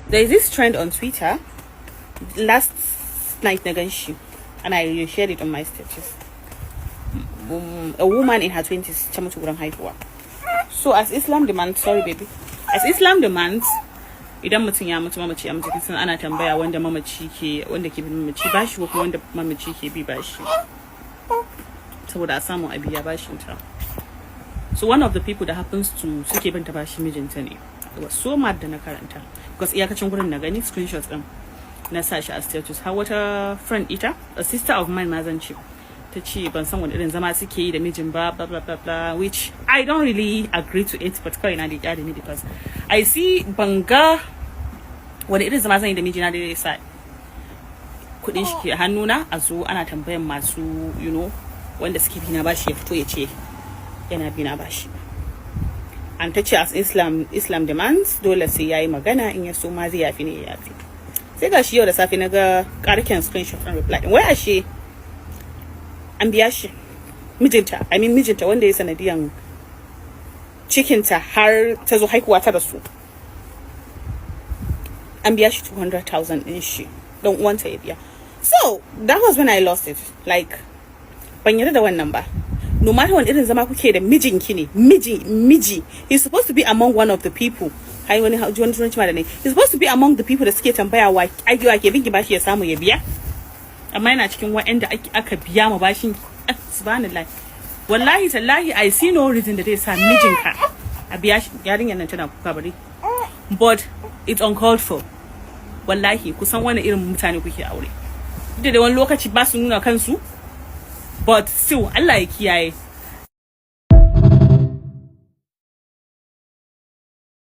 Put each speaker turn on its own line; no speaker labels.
There is this trend on Twitter. Last night na ganshi, and I shared it on my status. A woman in her 20s ta mutu gurin haihuwa. So as Islam demands, sorry baby, as Islam demands, idan mutum ya mutu mamaci ya mutu kin ana tambaya wanda ke bin mamaci bashi ko kuma wanda mamaci ke bi bashi. Saboda a samu a biya bashin ta. So one of the people that happens to suke bin ta bashi mijinta ne. It was so mad da na karanta because iyakacin gurin na gani screenshots din na sa shi a status. Har wata friend ita, a sister of mine mazanci, ta ce ban san wani irin zama suke yi da mijin ba blah blah blah blah, which I don't really agree to it, but kawai na da kyale ne because I see banga wani irin zama zan yi da mijina da zai sa kudin shi ke hannuna a zo ana tambayan masu wanda suke bina bashi ya fito ya ce yana bina bashi. And ta ce as Islam demands dole sai yayi magana, in ya so ma zai yafi ne ya yafi. Sai ga shi yau da safe na ga karken screenshot and reply wai ashe an biya shi mijinta wanda ya sanadiyan cikinta har ta zo haihuwa ta rasu, an biya shi 200,000 din shi don uwanta ya biya. So that was when I lost it. Like ban yarda da wannan ba. No matter what irin zama kuke da mijinki ne, miji he's supposed to be among one of the people. Hai wani turanci ma da ne, he's supposed to be among the people da suke tambaya wa aiwa ke binki bashi ya samu ya biya, amma yana cikin wa'anda aka biya ma bashin. Subhanallah, wallahi tallahi I see no reason da zai sa mijinka a biya shi. Yarinyar nan tana kuka bari, but it's uncalled for. Wallahi kusan wani irin mutane kuke aure da wani lokaci ba su nuna kansu, but still Allah ya kiyaye.